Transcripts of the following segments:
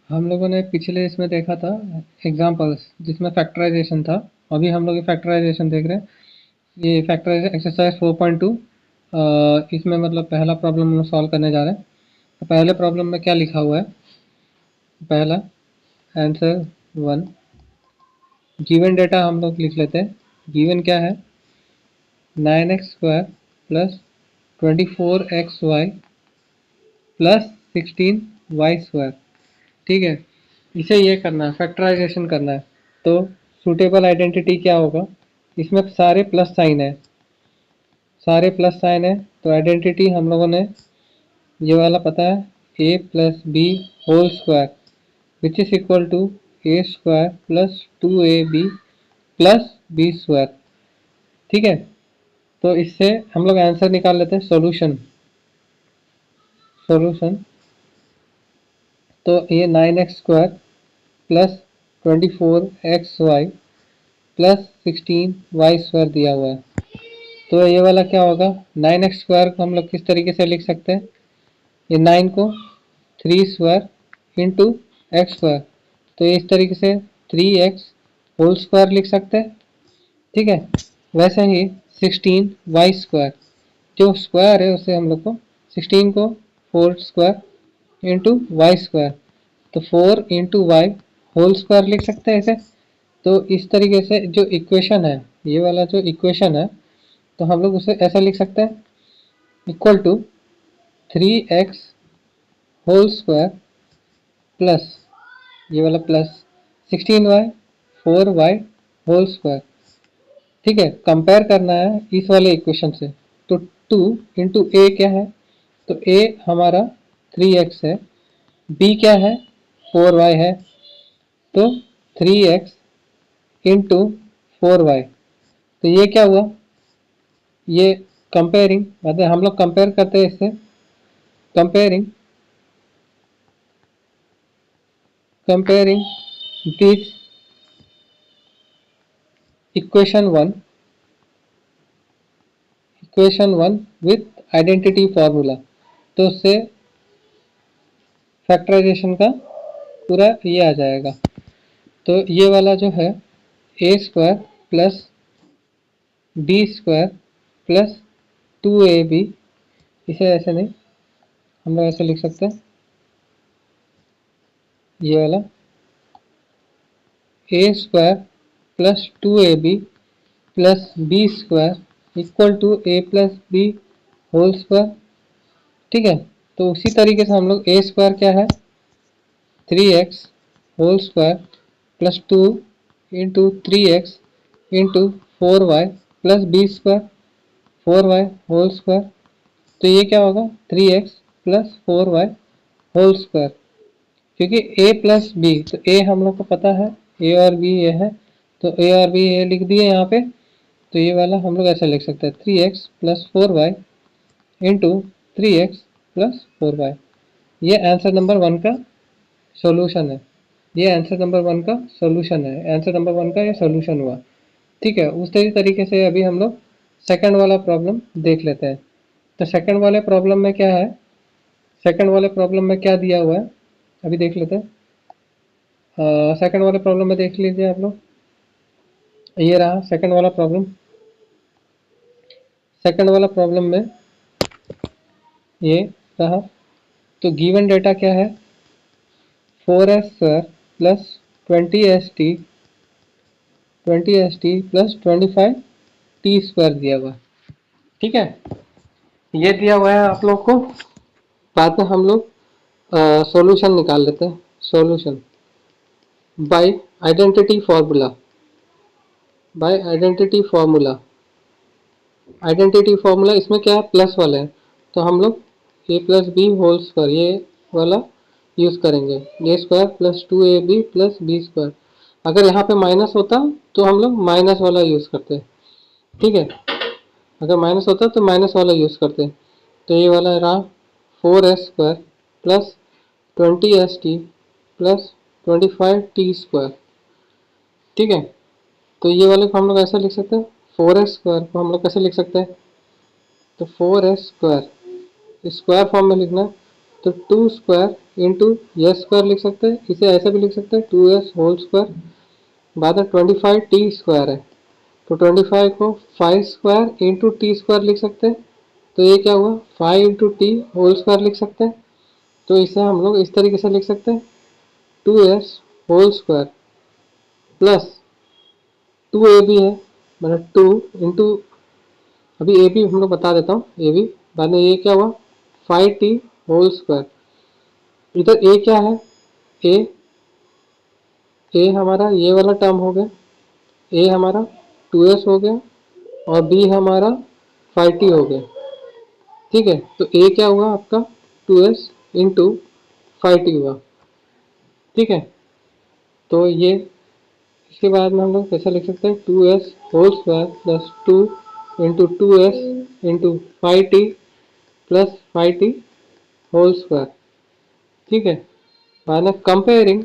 हम लोगों ने पिछले इसमें देखा था एग्जांपल्स जिसमें फैक्टराइजेशन था। अभी हम लोग ये फैक्टराइजेशन देख रहे हैं। ये फैक्टराइजेशन एक्सरसाइज 4.2 इसमें मतलब पहला प्रॉब्लम हम सॉल्व करने जा रहे हैं। तो पहले प्रॉब्लम में क्या लिखा हुआ है? पहला आंसर 1 गिवन डेटा हम लोग लिख लेते हैं। गिवन क्या है? 9x² plus 24xy plus 16y²। ठीक है, इसे ये करना है, फैक्टराइजेशन करना है। तो सूटेबल आइडेंटिटी क्या होगा? इसमें सारे प्लस साइन है, सारे प्लस साइन है, तो आइडेंटिटी हम लोगों ने ये वाला पता है, a plus B whole square which is equal to a square plus 2ab plus B square. ठीक है, तो इससे हम लोग आंसर निकाल लेते हैं, सॉल्यूशन। सॉल्यूशन तो ये 9x² plus 24xy plus 16y² दिया हुआ है। तो ये वाला क्या होगा? 9x² को हम लोग किस तरीके से लिख सकते हैं? ये 9 को 3² इंटू x², तो इस तरीके से 3x² लिख सकते हैं। ठीक है, वैसे ही 16y², जो स्क्वायर है उसे हम लोग को 16 को 4² इंटू y², तो 4 इंटू वाई होल स्क्वायर लिख सकते हैं इसे। तो इस तरीके से जो इक्वेशन है, ये वाला जो इक्वेशन है, तो हम लोग उसे ऐसा लिख सकते हैं, equal to 3x whole square plus ये वाला plus 16y 4y whole square. ठीक है, कंपेयर करना है इस वाले इक्वेशन से। तो 2 इंटू ए क्या है? तो ए हमारा 3x है, बी क्या है? 4y है, तो 3x इंटू 4y। तो ये क्या हुआ? ये कंपेयरिंग, मतलब हम लोग कंपेयर करते हैं इससे, comparing comparing this equation 1 with identity formula. तो उससे फैक्टराइजेशन का पूरा ये आ जाएगा। तो ये वाला जो है a² plus b² plus 2ab, इसे ऐसे नहीं, हम लोग ऐसे लिख सकते हैं, ये वाला a² plus 2ab plus b² equal to a plus B whole square. ठीक है, तो उसी तरीके से हम लोग a² क्या है? 3x whole square plus 2 into 3x into 4y plus b² 4y whole square. तो ये क्या होगा? 3x plus 4y whole square, क्योंकि a प्लस बी, तो a हम लोग को पता है, a और b ये है, तो a और b ये लिख दिए यहाँ पे। तो ये वाला हम लोग ऐसा लिख सकते हैं, 3x plus 4y into 3x plus 4y। ये आंसर नंबर 1 का सॉल्यूशन है। ये आंसर नंबर 1 का सॉल्यूशन है, आंसर नंबर 1 का ये सॉल्यूशन हुआ। ठीक है, उसी तरीके से अभी हम लोग सेकंड वाला प्रॉब्लम देख लेते हैं। तो सेकंड वाले प्रॉब्लम में क्या है? सेकंड वाले प्रॉब्लम में क्या दिया हुआ है, अभी देख लेते हैं। सेकंड वाले प्रॉब्लम में देख लीजिए आप लोग, ये रहा सेकंड वाला प्रॉब्लम। सेकंड वाला प्रॉब्लम में ये रहा। तो गिवन डेटा क्या है? 4s² plus 20st plus 25t² दिया हुआ है। ठीक है, ये दिया हुआ है आप लोग को। बाद में हम लोग सॉल्यूशन निकाल लेते हैं। Solution by identity formula, by identity formula. Identity formula इसमें क्या है? प्लस वाले हैं, तो हम लोग a plus B whole square ये वाला यूज़ करेंगे, a² plus 2ab plus b²। अगर यहाँ पे माइनस होता तो हम लोग माइनस वाला यूज़ करते। ठीक है, अगर माइनस होता तो माइनस वाला यूज़ करते। तो ये वाला रहा 4s² plus 20st plus 25t²। ठीक है, तो ये वाले को हम लोग ऐसा लिख सकते हैं, 4s² को हम लोग कैसे लिख सकते हैं? तो 4s² स्क्वायर फॉर्म में लिखना, तो 2 स्क्वायर इंटू एस स्क्वायर लिख सकते हैं, इसे ऐसे भी लिख सकते हैं 2s होल स्क्वायर, बाद में 25 टी स्क्वायर है, तो 25 को 5 स्क्वायर इंटू टी स्क्वायर लिख सकते हैं, तो ये क्या हुआ 5 इंटू टी होल स्क्वायर लिख सकते हैं। तो इसे हम लोग इस तरीके से लिख सकते हैं 2s whole square plus 2ab है, मतलब 2 इंटू, अभी ए बी हम लोग बता देता हूँ ए बी, बाद में ये क्या हुआ 5t होल स्क्वायर। इधर ए क्या है, ए ए हमारा ये वाला टर्म हो गया, ए हमारा 2s हो गया और बी हमारा 5t हो गया। ठीक है, तो ए क्या हुआ आपका 2s इंटू 5t हुआ। ठीक है, तो ये इसके बाद में हम लोग कैसे लिख सकते हैं 2s whole square plus 2 into 2s into 5t plus 5t whole square. ठीक है, बाद में comparing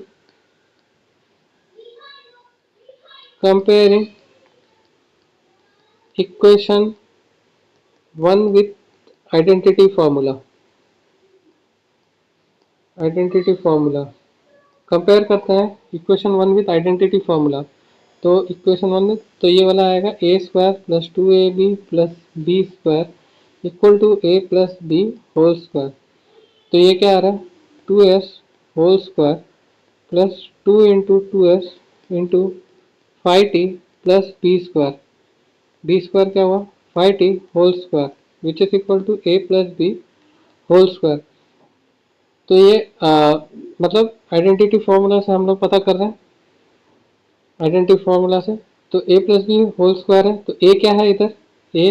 equation 1 with identity formula compare करते हैं इक्वेशन 1 विथ आइडेंटिटी फार्मूला। तो इक्वेशन 1 में तो ये वाला आएगा A square plus 2ab plus B square equal to A plus B whole square. तो ये क्या आ रहा है 2s whole square plus 2 into 2s into 5t plus B square क्या हुआ 5t whole square which is equal to A plus B whole square. तो ये मतलब आइडेंटिटी फार्मूला से हम लोग पता कर रहे हैं, आइडेंटिटी फार्मूला से तो A plus B whole square है, तो ए क्या है इधर, ए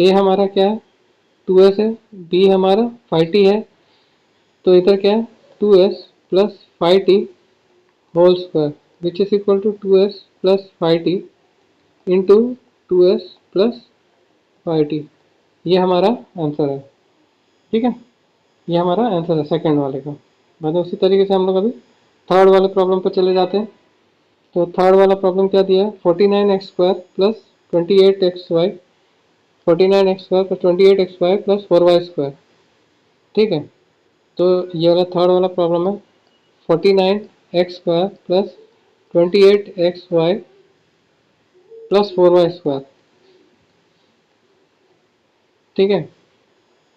हमारा क्या है 2s है, बी हमारा 5t है, तो इधर क्या है 2s plus 5t whole square which is equal to 2s plus 5t into 2s plus 5t। ये हमारा आंसर है। ठीक है, ये हमारा आंसर है सेकंड वाले का। बाद में उसी तरीके से हम लोग अभी थर्ड वाले प्रॉब्लम पर चले जाते हैं। तो थर्ड वाला प्रॉब्लम क्या दिया है 49x square plus 28xy, 49x square plus 28xy plus 4y square. ठीक है, तो ये वाला थर्ड वाला प्रॉब्लम है 49x square plus 28xy plus 4y square. ठीक है,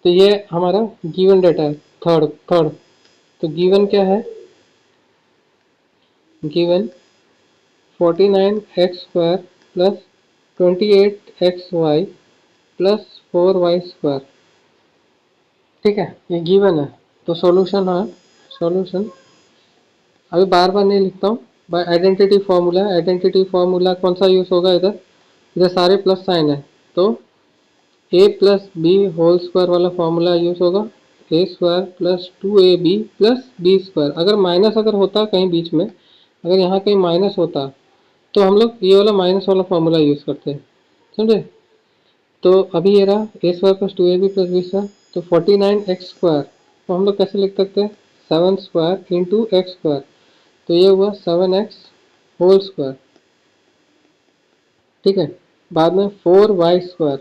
तो ये हमारा गिवन डेटा है थर्ड। तो गिवन क्या है, given 49x square plus 28xy plus 4y square. ठीक है, ये गिवन है। तो सॉल्यूशन है, सॉल्यूशन अभी बार बार नहीं लिखता हूँ, बाय आइडेंटिटी फार्मूला कौन सा यूज़ होगा इधर, इधर सारे प्लस साइन है, तो A plus B whole square वाला फार्मूला यूज़ होगा, A square plus 2ab plus B square. अगर माइनस अगर होता कहीं बीच में, अगर यहाँ कहीं माइनस होता तो हम लोग ये वाला माइनस वाला फार्मूला यूज़ करते हैं, समझे। तो अभी ये रहा A square plus 2ab plus B square, तो 49x स्क्वायर तो हम लोग कैसे लिख सकते हैं 7 स्क्वायर इंटू एक्स स्क्वायर, तो ये हुआ 7x होल स्क्वायर। ठीक है, बाद में 4y स्क्वायर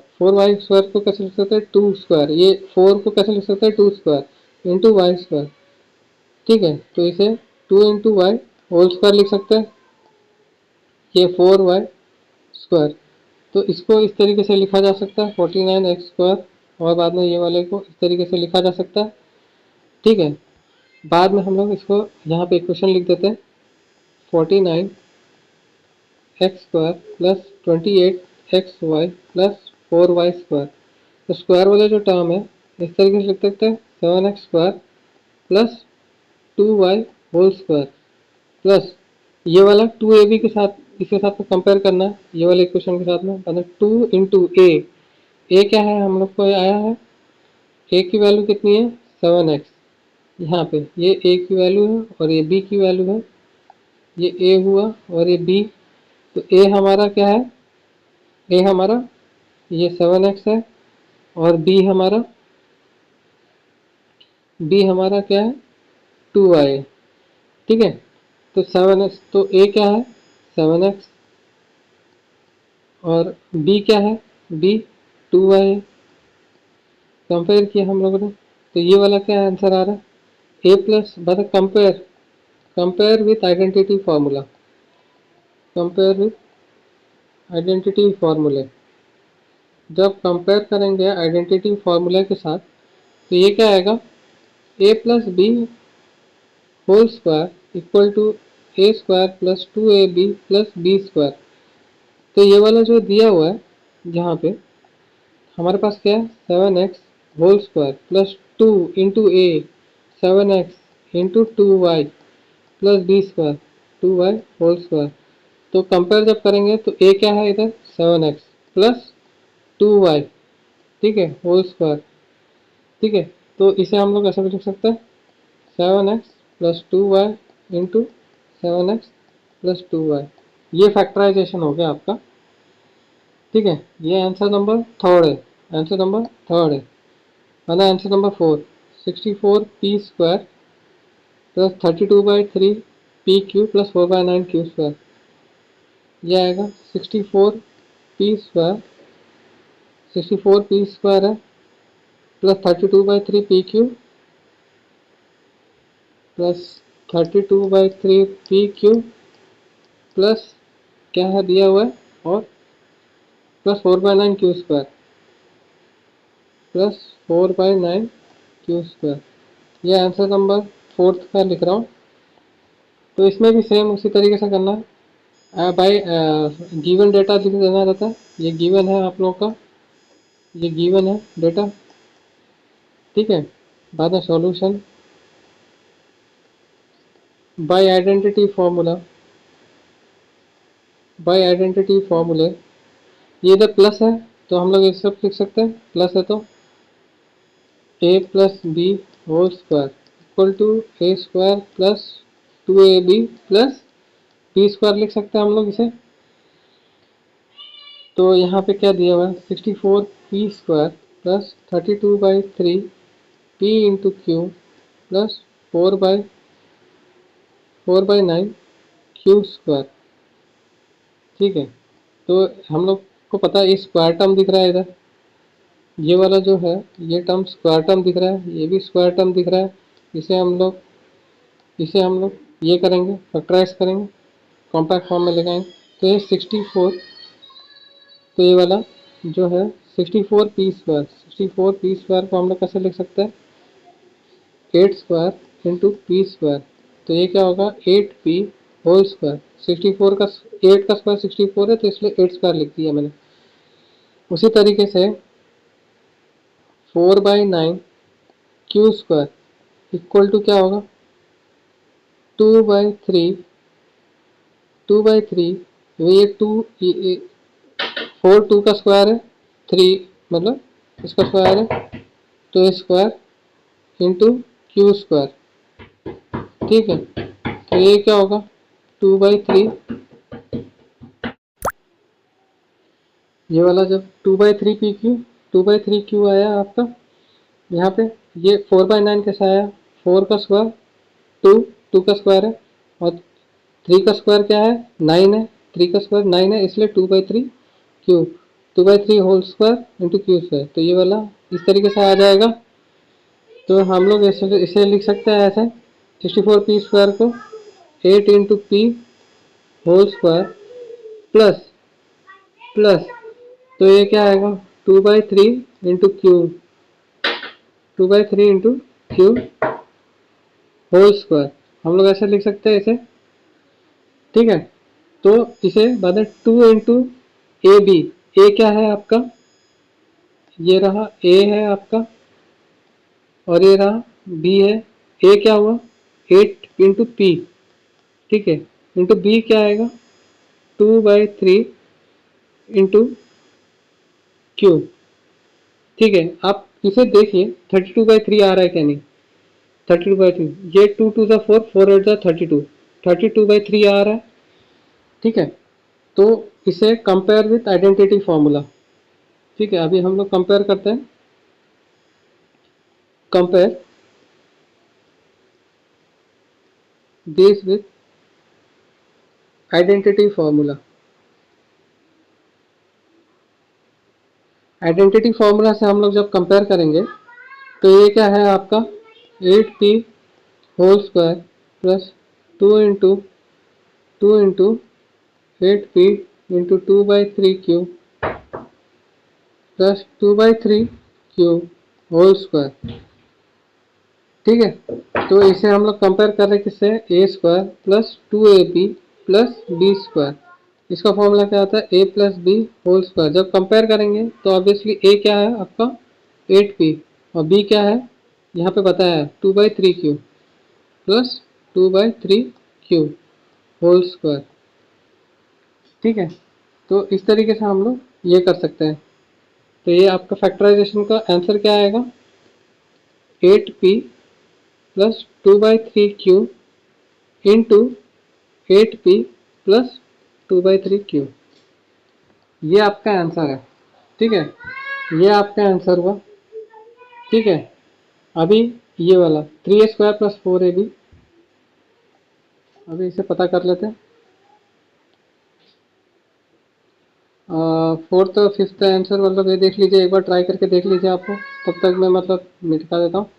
को कैसे लिख सकते हैं 2 स्क्वायर, ये 4 को कैसे लिख सकते हैं 2 स्क्वायर इंटू वाई स्क्वायर। ठीक है, तो इसे 2 इंटू वाई होल स्क्वायर लिख सकते हैं, ये 4y स्क्वायर। तो इसको इस तरीके से लिखा जा सकता है 49x स्क्वायर, और बाद में ये वाले को इस तरीके से लिखा जा सकता है। ठीक है, बाद में हम लोग इसको यहाँ पे इक्वेशन लिख देते हैं 49x square plus 28xy plus 4y square. तो स्क्वायर वाले जो टर्म है इस तरीके से लिख सकते हैं 7x square plus 2y whole square plus ये वाला 2ab के साथ इसके साथ में कंपेयर करना है, ये वाले इक्वेशन के साथ में, मतलब 2 इंटू ए क्या है हम लोग को आया है, ए की वैल्यू कितनी है 7x, यहाँ पे ये ए की वैल्यू है और ये बी की वैल्यू है, ये ए हुआ और ये बी। तो ए हमारा क्या है, ए हमारा ये 7x है और बी हमारा क्या है 2y है। ठीक है, तो 7x, तो ए क्या है 7x और बी क्या है बी 2y है, कंपेयर किया हम लोगों ने, तो ये वाला क्या आंसर आ रहा है, ए प्लस, बता compare, compare with identity formula, compare with identity फार्मूले। जब कंपेयर करेंगे आइडेंटिटी फार्मूले के साथ तो ये क्या आएगा, A plus B whole square equal to A square plus 2ab plus B square. तो ये वाला जो दिया हुआ है जहाँ पे हमारे पास क्या है, 7x whole square plus 2 into A, 7x into 2y plus B square, 2y whole square. तो कंपेयर जब करेंगे तो ए क्या है इधर, 7x प्लस 2y, ठीक है, होल स्क्वायर, ठीक है। तो इसे हम लोग ऐसे भी लिख सकते हैं, 7x plus 2y into 7x plus 2y। ये फैक्टराइजेशन हो गया आपका, ठीक है। ये आंसर नंबर थर्ड है, आंसर नंबर थर्ड है। माना answer number 4, 64p square plus 32/3 P Q plus 4/9 Q square. ये आएगा 64p स्क्वायर, 64p स्क्वायर है plus 32/3 P Q plus 32/3 P Q plus क्या है दिया हुआ है, और plus 4/9 Q square, plus 4/9 Q square. ये आंसर नंबर फोर्थ का लिख रहा हूँ। तो इसमें भी सेम उसी तरीके से करना है, बाई गिवन डेटा लिख देना रहता है। ये गिवन है आप लोगों का, ये गिवन है डेटा, ठीक है। बाद में solution by identity formula, by identity फार्मूले। ये इधर प्लस है तो हम लोग ये सब लिख सकते हैं, प्लस है तो A plus B whole square equal to A square plus 2ab plus B square लिख सकते हैं हम लोग इसे। तो यहाँ पे क्या दिया हुआ है, 64p square plus 32/3 p into Q plus 4/9 Q square, ठीक है। तो हम लोग को पता है ये स्क्वायर टर्म दिख रहा है इधर, ये वाला जो है ये टर्म स्क्वायर टर्म दिख रहा है, ये भी स्क्वायर टर्म दिख रहा है। इसे हम लोग ये करेंगे, फैक्टराइज करेंगे, कॉम्पैक्ट फॉर्म में लगाएंगे। तो ये 64, तो ये वाला जो है 64p स्क्वायर, 64p स्क्वायर को हम लोग कैसे लिख सकते हैं, 8 स्क्वायर इंटू पी स्क्वायर। तो ये क्या होगा, 8p होल स्क्वायर, 64 का 8 का स्क्वायर 64 है तो इसलिए 8 स्क्वायर लिख दिया मैंने। उसी तरीके से 4/9 क्यू स्क्वायर इक्वल टू क्या होगा, 2/3, 2/3, ये 2, 4 2 का स्क्वायर है, 3 मतलब इसका स्क्वायर है, तो ये स्क्वायर इंटू क्यू स्क्वायर, ठीक है। तो ये क्या होगा, 2/3, ये वाला जब 2/3 पी क्यू, 2/3 क्यू आया आपका यहाँ पे। ये 4/9 कैसा आया, 4 का स्क्वायर 2, 2 का स्क्वायर है, और 3 का स्क्वायर क्या है, 9 है, 3 का स्क्वायर 9 है, इसलिए 2/3 Q, 2/3 whole square into Q square. तो ये वाला इस तरीके से आ जाएगा। तो हम लोग इसे लिख सकते हैं ऐसे, 64p स्क्वायर को 8 into P whole square plus plus, तो ये क्या आएगा, 2/3 into Q, 2/3 into Q whole square. हम लोग ऐसे लिख सकते हैं इसे, ठीक है। तो इसे बाद में 2 इंटू ए बी, ए क्या है आपका, ये रहा ए है आपका, और ये रहा बी है। ए क्या हुआ, 8 इंटू पी, ठीक है, इंटू बी क्या आएगा, 2/3 इंटू क्यू, ठीक है। आप इसे देखिए 32/3 आ रहा है क्या नहीं, 32/3, ये 2 2 ज़ा 4, 4 8 ज़ा 32, 32/3 आ रहा है, ठीक है। तो इसे कंपेयर विथ आइडेंटिटी फार्मूला, ठीक है। अभी हम लोग कंपेयर करते हैं, compare this with identity formula. Identity formula से हम लोग जब कंपेयर करेंगे तो ये क्या है आपका 8p whole square plus 2 8p into 2/3 plus 2/3 whole square. ठीक है, तो इसे हम लोग कंपेयर कर रहे हैं किससे, A square plus 2ab plus B square. इसका फॉर्मूला क्या आता है, A plus B whole square. जब कंपेयर करेंगे तो ऑब्वियसली ए क्या है आपका 8p और बी क्या है यहाँ पे बताया है 2/3 प्लस 2/3 होल स्क्वायर। ठीक है, तो इस तरीके से हम लोग ये कर सकते हैं। तो ये आपका फैक्टराइजेशन का आंसर क्या आएगा, 8p plus 2/3 into 8p plus 2/3। ये आपका आंसर है। ठीक है, ये आपका आंसर हुआ। ठीक है, अभी ये वाला 3a² प्लस 4ab, अभी इसे पता कर लेते हैं। फोर्थ और फिफ्थ आंसर मतलब ये देख लीजिए, एक बार ट्राई करके देख लीजिए आपको, तब तक मैं मतलब मिटा देता हूँ।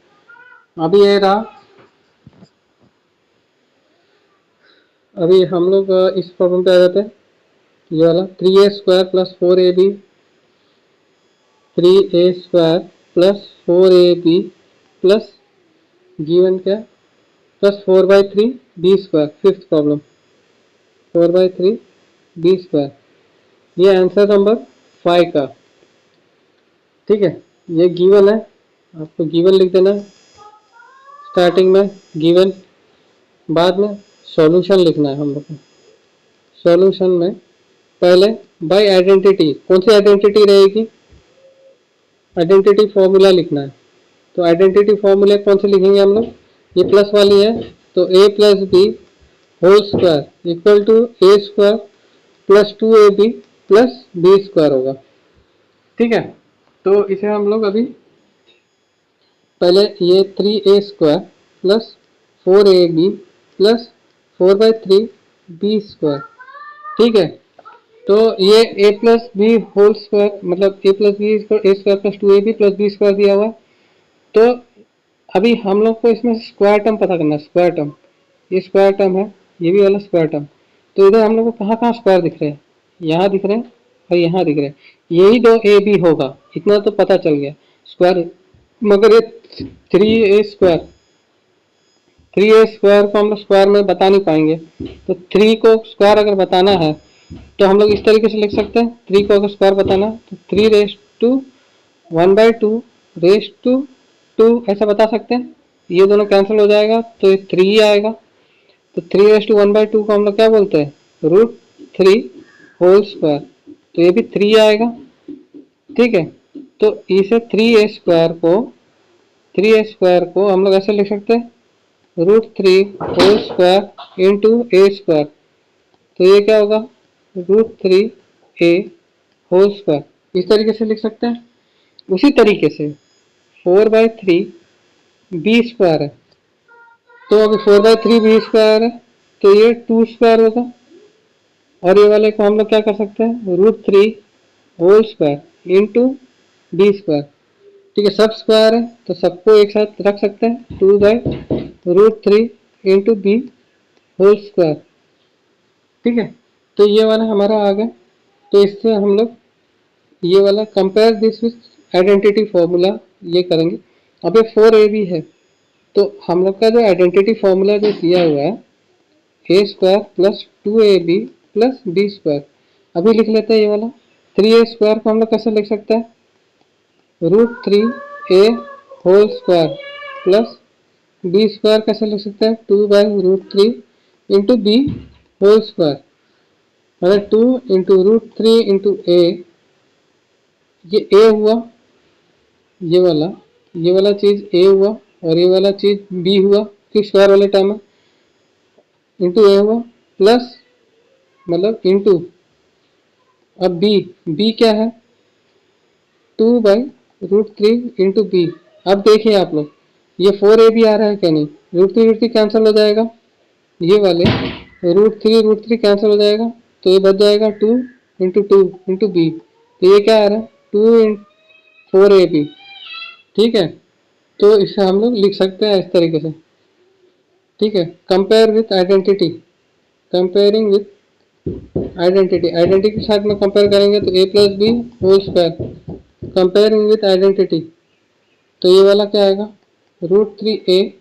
अभी ये रहा, अभी हम लोग इस प्रॉब्लम पे आ जाते हैं। ये वाला 3a² plus 4ab, 3a² plus 4ab plus given क्या plus 4/3 b²। Fifth problem 4/3 b²। ये आंसर नंबर 5 का। ठीक है, ये गिवन है, आपको गिवन लिख देना है स्टार्टिंग में, गिवन, बाद में सॉल्यूशन लिखना है हम लोग को। सॉल्यूशन में पहले बाय आइडेंटिटी, कौन सी आइडेंटिटी रहेगी, आइडेंटिटी फॉर्मूला लिखना है। तो आइडेंटिटी फॉर्मूला कौन से लिखेंगे हम लोग, ये प्लस वाली है, तो a plus B whole square equal to a² plus 2ab plus b² होगा। ठीक है, तो इसे हम लोग अभी पहले ये 3a² plus 4ab plus 4/3 b²। ठीक है, तो ये a plus B whole square मतलब a plus B a² plus 2ab plus b² दिया हुआ। तो अभी हम लोग को इसमें स्क्वायर टर्म पता करना है, स्क्वायर टर्म, ये स्क्वायर टर्म है, ये भी वाला स्क्वायर टर्म। तो इधर हम लोग को कहाँ कहाँ स्क्वायर दिख रहे हैं, यहाँ दिख रहे हैं और यहाँ दिख रहे हैं, यही दो ए बी होगा, इतना तो पता चल गया स्क्वायर। मगर ये 3a² को हम लोग स्क्वायर में बता नहीं पाएंगे, तो 3 को स्क्वायर अगर बताना है तो हम लोग इस तरीके से लिख सकते हैं। 3 को अगर स्क्वायर बताना तो 3⁻²⁴ ऐसा बता सकते हैं। ये दोनों कैंसिल हो जाएगा तो ये 3 ही आएगा। तो 3⁻² को हम लोग क्या बोलते हैं, √3 होल स्क्वायर, तो ये भी 3 आएगा। ठीक है, तो इसे 3a² को हम लोग ऐसे लिख सकते हैं, √3 होल स्क्वायर इंटू a²। तो ये क्या होगा, √3a होल स्क्वायर, इस तरीके से लिख सकते हैं। उसी तरीके से 4/3 b² है, तो अभी 4/3 b² है तो ये 2² होगा। और ये वाले को हम लोग क्या कर सकते हैं, √3 होल स्क्वायर इंटू b²। ठीक है, सब स्क्वायर है तो सबको एक साथ रख सकते हैं, 2/√3 इंटू बी होल स्क्वायर। ठीक है, तो ये वाला हमारा आ गया। तो इससे हम लोग ये वाला compare this with identity formula ये करेंगे। अब ये 4ab है, तो हम लोग का जो आइडेंटिटी फॉर्मूला जो दिया हुआ है a² plus 2ab plus b²। अभी लिख लेते हैं ये वाला 3a² को हम लोग कैसे लिख सकते हैं, √3a whole square plus b² कैसे लिख सकते हैं, 2/√3 इंटू बी होल स्क्वायर, मतलब 2 इंटू √3 इंटू a, ये a हुआ, ये वाला चीज a हुआ और ये वाला चीज b हुआ, फिर स्क्वायर वाले टर्म है, इंटू a हुआ प्लस मतलब इंटू, अब b क्या है 2/√3 इंटू बी। अब देखिए आप लोग ये 4ab आ रहा है क्या नहीं, √3 कैंसिल हो जाएगा, ये वाले √3 कैंसिल हो जाएगा, तो ये बच जाएगा 2 इंटू 2 इंटू बी। तो ये क्या आ रहा है 2 4ab। ठीक है, तो इसे हम लोग लिख सकते हैं इस तरीके से, ठीक है। Compare with identity, comparing with identity, identity के साथ में कंपेयर करेंगे तो A plus B whole square, comparing with identity, तो ये वाला क्या आएगा, √3a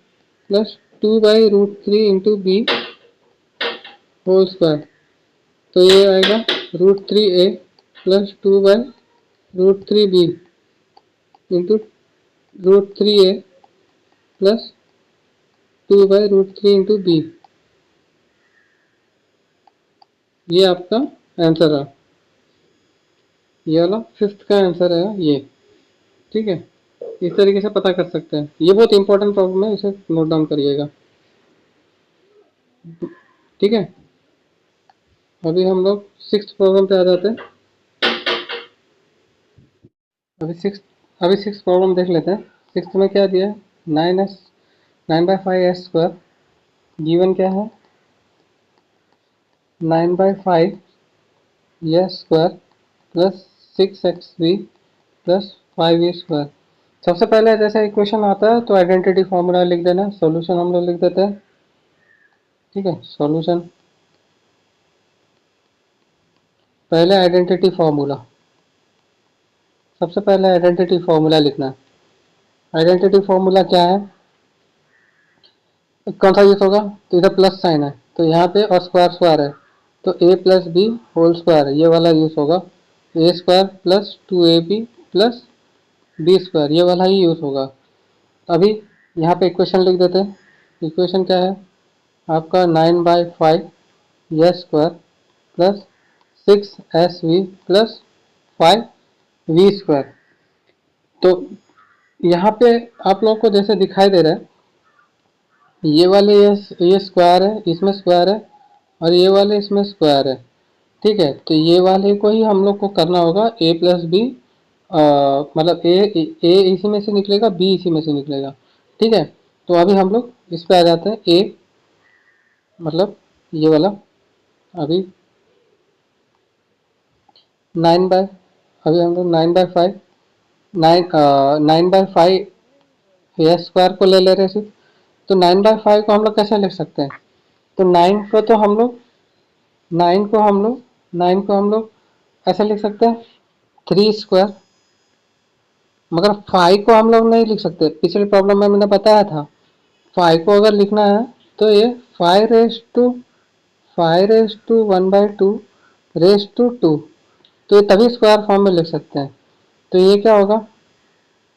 plus 2/√3 into B whole square, तो ये आएगा √3a plus 2/√3b into √3a plus 2/√3 into B. ये आपका आंसर है, ये वाला फिफ्थ का आंसर है ये, ठीक है। इस तरीके से पता कर सकते हैं, ये बहुत इंपॉर्टेंट प्रॉब्लम है, इसे नोट डाउन करिएगा, ठीक है। अभी हम लोग सिक्स्थ प्रॉब्लम पे आ जाते हैं। अभी सिक्स प्रॉब्लम देख लेते हैं। सिक्स में क्या दिया है, 9/5 s² गिवन क्या है, 9/5 s² plus 6xb plus 5a²। सबसे पहले जैसे इक्वेशन आता है तो आइडेंटिटी फॉर्मूला लिख देना, सॉल्यूशन हम लोग लिख देते हैं, ठीक है। सॉल्यूशन, पहले आइडेंटिटी फॉर्मूला, सबसे पहले आइडेंटिटी फॉर्मूला लिखना है। आइडेंटिटी फॉर्मूला क्या है, कौन सा यूज होगा, तो इधर प्लस साइन है तो यहाँ पे और स्क्वायर स्क्वायर है तो a plus B whole square ये वाला यूज होगा, a² plus 2ab plus b², ये वाला ही यूज होगा। अभी यहाँ पे इक्वेशन लिख देते हैं, इक्वेशन क्या है आपका 9/5 s² plus 6sv plus 5v²। तो यहाँ पे आप लोगों को जैसे दिखाई दे रहा है, ये वाले ये स्क्वायर है, इसमें स्क्वायर है, और ये वाले इसमें स्क्वायर है, ठीक है। तो ये वाले को ही हम लोग को करना होगा a प्लस बी, मतलब ए इसी में से निकलेगा, बी इसी में से निकलेगा, ठीक है। तो अभी हम लोग इस पे आ जाते हैं, a मतलब ये वाला, अभी 9 बाय, अभी हम लोग 9/5 9/5 s² को ले रहे हैं सिर्फ, तो 9/5 को हम लोग कैसे लिख सकते हैं, तो 9 को तो हम लोग 9 को हम लोग ऐसे लिख सकते हैं 3², मगर 5 को हम लोग नहीं लिख सकते, पिछले प्रॉब्लम में मैंने बताया था 5 को अगर लिखना है तो ये 5^1/2 तो ये तभी स्क्वायर फॉर्म में लिख सकते हैं। तो ये क्या होगा,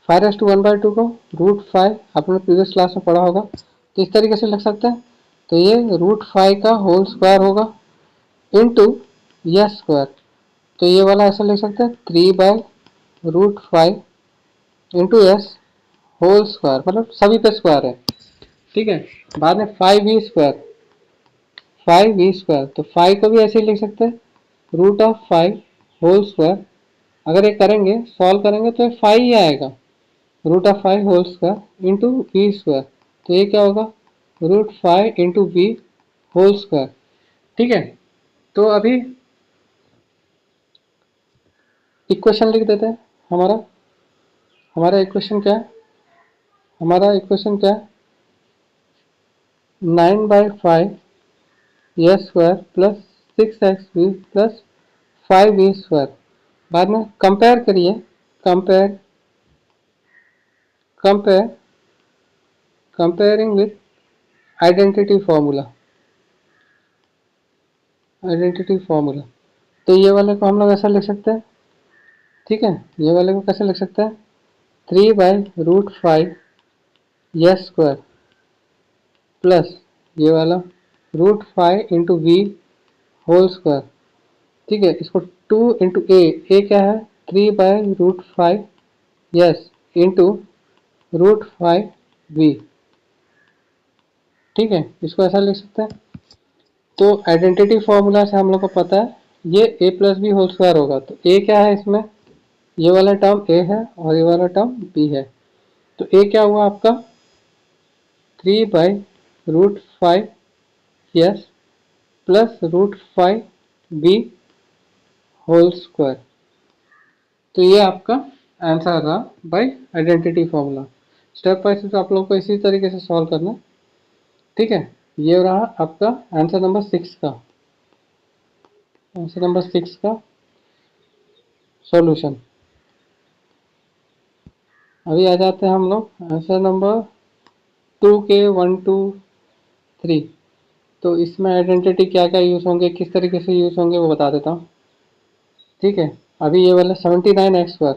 5^1/2 को √5 आपने प्रीवियस क्लास में पढ़ा होगा, तो इस तरीके से लिख सकते हैं। तो ये √5 का होल स्क्वायर होगा इंटू यस स्क्वायर, तो ये वाला ऐसा लिख सकते हैं 3/√5 इंटू एस होल स्क्वायर, मतलब सभी पे स्क्वायर है, ठीक है। बाद में 5v², तो 5 को भी ऐसे ही लिख सकते हैं √5 होल स्क्वायर, अगर ये करेंगे सॉल्व करेंगे तो ये 5 ही आएगा, √5 होल स्क्वायर इंटू v², तो ये क्या होगा √5 इंटू v होल स्क्वायर, ठीक है। तो अभी इक्वेशन लिख देते हैं, हमारा हमारा इक्वेशन क्या है, हमारा इक्वेशन क्या है, 9/5 s² plus 6xv plus 5v²। बाद में कंपेयर करिए, compare compare comparing with identity formula, identity formula, तो ये वाले को हम लोग ऐसा लिख सकते हैं, ठीक है। ये वाले को कैसे लिख सकते हैं, 3/√5 s² प्लस ये वाला √5 इंटू वी होल स्क्वायर, ठीक है। इसको 2 इंटू ए क्या है 3/√5 यस इंटू √5v, ठीक है। इसको ऐसा लिख सकते हैं। तो आइडेंटिटी फॉर्मूला से हम लोग को पता है ये a plus B whole square होगा, तो a क्या है इसमें, ये वाला टर्म a है और ये वाला टर्म b है, तो a क्या हुआ आपका 3/√5 yes plus √5b whole square, तो ये आपका आंसर रहा by identity formula. Step wise तो आप लोगों को इसी तरीके से सॉल्व करना। ठीक है, ये रहा आपका आंसर नंबर 6 का, आंसर नंबर 6 का सॉल्यूशन। अभी आ जाते हैं हम लोग आंसर नंबर 2 के 1 2 3। तो इसमें आइडेंटिटी क्या क्या यूज़ होंगे, किस तरीके से यूज़ होंगे वो बता देता हूँ। ठीक है, अभी ये वाला 79x²,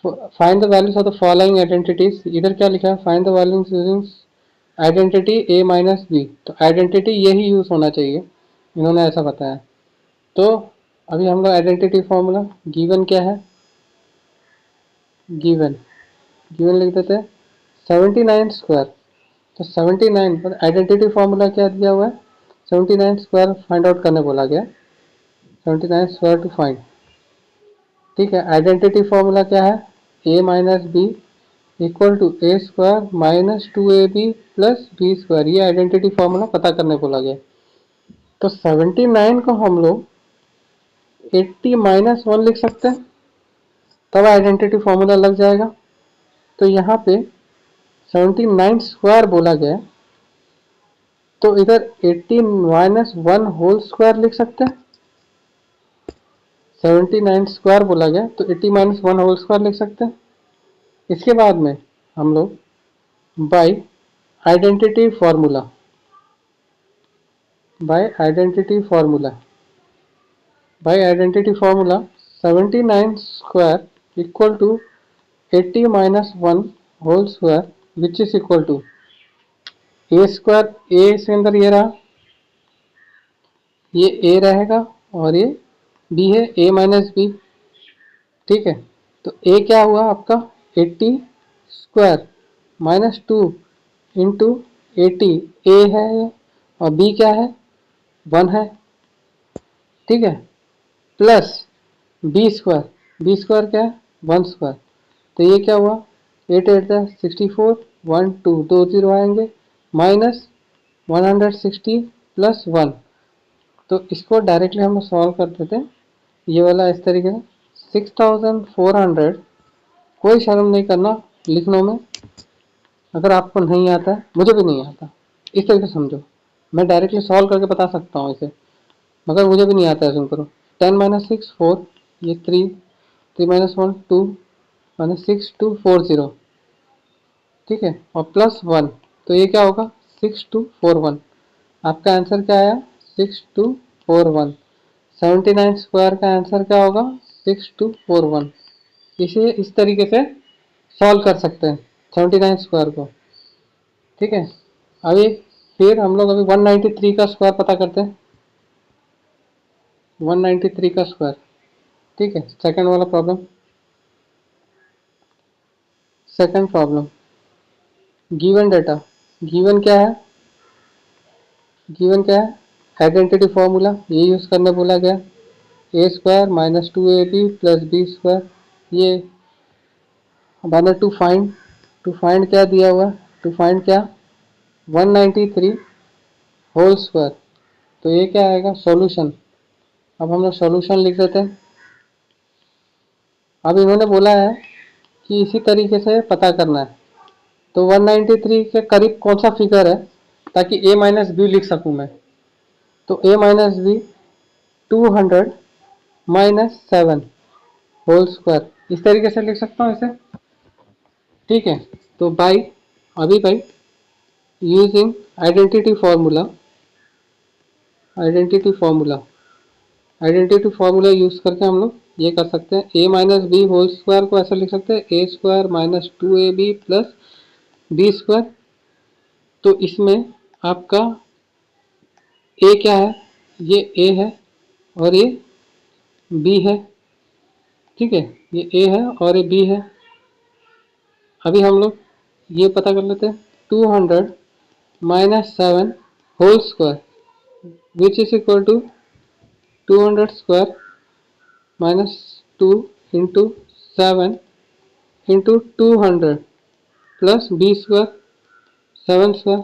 find the values of the following identities. इधर क्या लिखा है, find the values using identity a minus B. तो आइडेंटिटी यही यूज़ होना चाहिए, इन्होंने ऐसा बताया। तो अभी हम लोग आइडेंटिटी फॉर्मूला गिवन क्या है, गिवन गिवन लिख देते हैं 79²। तो 79 पर आइडेंटिटी फॉर्मूला क्या दिया हुआ है, 79² फाइंड आउट करने बोला गया, 79² टू फाइंड। ठीक है, आइडेंटिटी फॉर्मूला क्या है, a minus B equal to a² minus 2ab plus b²। ये आइडेंटिटी फॉर्मूला पता करने बोला गया। तो 79 को हम लोग 80 माइनस 1 लिख सकते हैं, तब आइडेंटिटी फॉर्मूला लग जाएगा। तो यहाँ पे 79² बोला गया, तो इधर 80 माइनस 1 होल स्क्वायर लिख सकते हैं। 79² बोला गया तो 80 माइनस 1 होल स्क्वायर लिख सकते हैं। इसके बाद में हम लोग by identity formula, by identity formula 79² equal to 80 minus 1 whole square which is equal to a²। A से अंदर ये रहा, ये a रहेगा और ये b है, a माइनस बी। ठीक है, तो a क्या हुआ आपका 80² माइनस 2 इंटू 80, a है और b क्या है 1 है। ठीक है, प्लस b² क्या है 1²। तो ये क्या हुआ 8 8 64, 1 2 2 0 आएंगे, माइनस 160 प्लस 1। तो इसको डायरेक्टली हम सॉल्व कर देते हैं, ये वाला इस तरीके से 6400। कोई शर्म नहीं करना लिखने में, अगर आपको नहीं आता है, मुझे भी नहीं आता, इस तरीके से समझो। मैं डायरेक्टली सॉल्व करके बता सकता हूँ इसे, मगर मुझे भी नहीं आता है, सुन करो। 10 माइनस 6 4, ये 3, 3 माइनस 1 2 माइनस 6 2 4 0। ठीक है, और प्लस 1, तो ये क्या होगा 6241। आपका आंसर क्या आया 6241। 79² का आंसर क्या होगा 6241। इसे इस तरीके से सॉल्व कर सकते हैं 79² को। ठीक है, अभी फिर हम लोग अभी 193 का स्क्वायर पता करते हैं, 193 का स्क्वायर। ठीक है, सेकंड वाला problem, second problem given data, given क्या है, गिवन क्या है आइडेंटिटी फॉर्मूला, ये यूज़ करने बोला गया, a² minus 2ab plus b²। ये हमारा टू फाइंड क्या दिया हुआ, टू फाइंड क्या 193 होल स्क्वायर। तो ये क्या आएगा सॉल्यूशन। अब हम लोग सॉल्यूशन लिख देते हैं। अब इन्होंने बोला है कि इसी तरीके से पता करना है, तो 193 के करीब कौन सा फिगर है ताकि a माइनस बी लिख सकूं मैं। तो a minus B 200 minus 7 whole square, इस तरीके से लिख सकता हूँ इसे। ठीक है, तो बाई अभी by using identity formula, identity formula, identity formula use करके हम लोग ये कर सकते हैं, a minus B whole square को ऐसा लिख सकते हैं a² minus 2ab plus b²। तो इसमें आपका a क्या है, ये a है और ये b है। ठीक है, ये a है और ये b है। अभी हम लोग ये पता कर लेते हैं 200 minus 7 whole square which is equal to 200 square minus 2 into 7 into 200 plus b², 7²।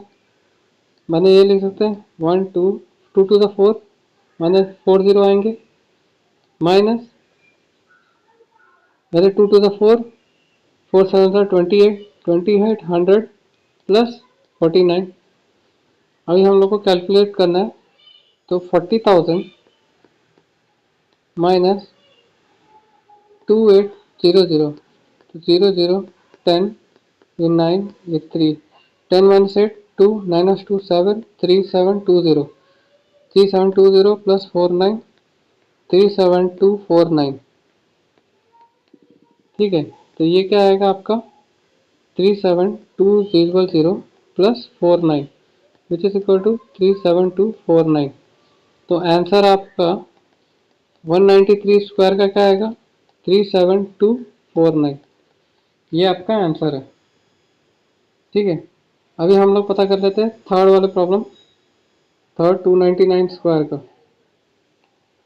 मैंने ये लिख सकते हैं 1 2 2 टू द 4 माइनस 4 0 आएंगे, माइनस 2 टू द 4 4 7 28 2800 प्लस 49। अभी हम लोग को कैलकुलेट करना है, तो 40,000 माइनस 2800, तो 00 10, ये 9, ये 3, 10 1 से 2, 9 2 7, 3720, 3720 प्लस 49, 37249। ठीक है, तो ये क्या आएगा आपका 37200 plus 49 which is equal to 37249। तो आंसर आपका 193 स्क्वायर का क्या आएगा 37249। ये आपका आंसर है। ठीक है, अभी हम लोग पता कर लेते हैं थर्ड वाले प्रॉब्लम, थर्ड 299 स्क्वायर का।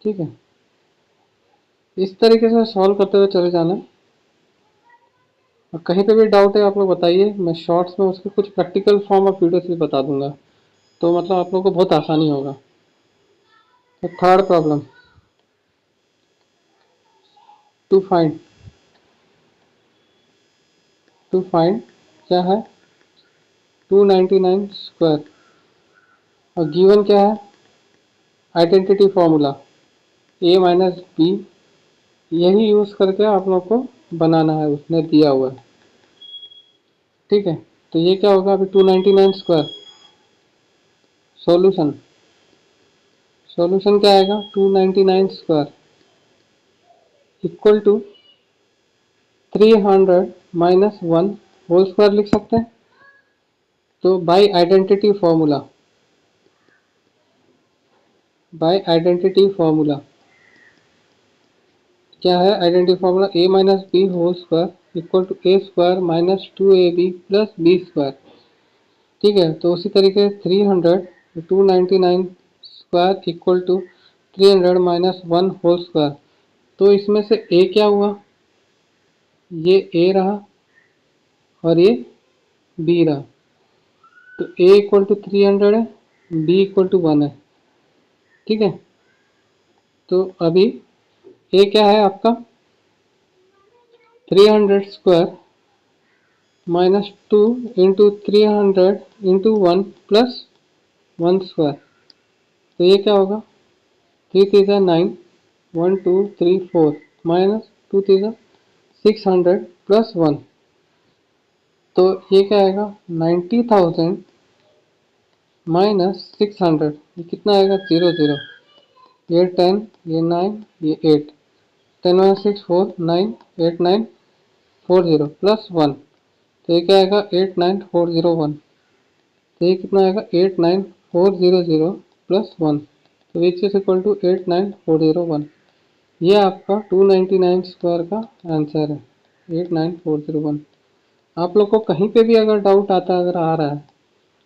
ठीक है, इस तरीके से सॉल्व करते हुए चले जाना। और कहीं पे भी डाउट है आप लोग बताइए, मैं शॉर्ट्स में उसके कुछ प्रैक्टिकल फॉर्म ऑफ वीडियोस भी बता दूंगा, तो मतलब आप लोग को बहुत आसानी होगा। तो थर्ड प्रॉब्लम, टू फाइंड क्या है 299 स्क्वायर, और गिवन क्या है identity formula a minus B, यही यूज़ करके आप लोग को बनाना है, उसने दिया हुआ है। ठीक है, तो ये क्या होगा अभी 299 स्क्वायर, सॉल्यूशन क्या आएगा 299 square equal to 300 minus 1 whole square लिख सकते हैं। तो बाय आइडेंटिटी फॉर्मूला क्या है, identity formula a minus B whole square equal to a square minus 2ab plus B square. ठीक है, तो उसी तरीके 299 square equal to 300 minus 1 whole square. तो इसमें से a क्या हुआ, ये a रहा और ये b रहा। तो a इक्वल टू 300 है, b इक्वल टू 1 है। ठीक है, तो अभी a क्या है आपका 300 square minus 2 into 300 into 1 plus 1 square. तो ये क्या होगा 3 3 9, 1 2 3 4 माइनस 2 3 600 प्लस 1। तो ये क्या आएगा 90,000 माइनस 600, ये कितना आएगा 0 0, ये 10, ये 9, ये 8, 10 1 6 4 9, 8 9 4 0 प्लस 1। तो ये क्या आएगा 89401। तो ये कितना आएगा 89400 प्लस 1, तो विच इज इक्वल टू 89401। ये आपका 299 स्क्वायर का आंसर है 89401। आप लोग को कहीं पे भी अगर डाउट आता है, अगर आ रहा है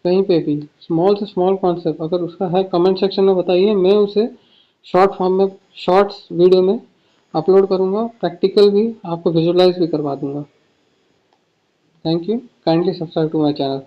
कहीं पे भी स्मॉल से स्मॉल कॉन्सेप्ट अगर उसका है, कमेंट सेक्शन में बताइए, मैं उसे शॉर्ट फॉर्म में शॉर्ट्स वीडियो में अपलोड करूँगा, प्रैक्टिकल भी आपको विजुअलाइज भी करवा दूंगा। Thank you, kindly subscribe to my channel.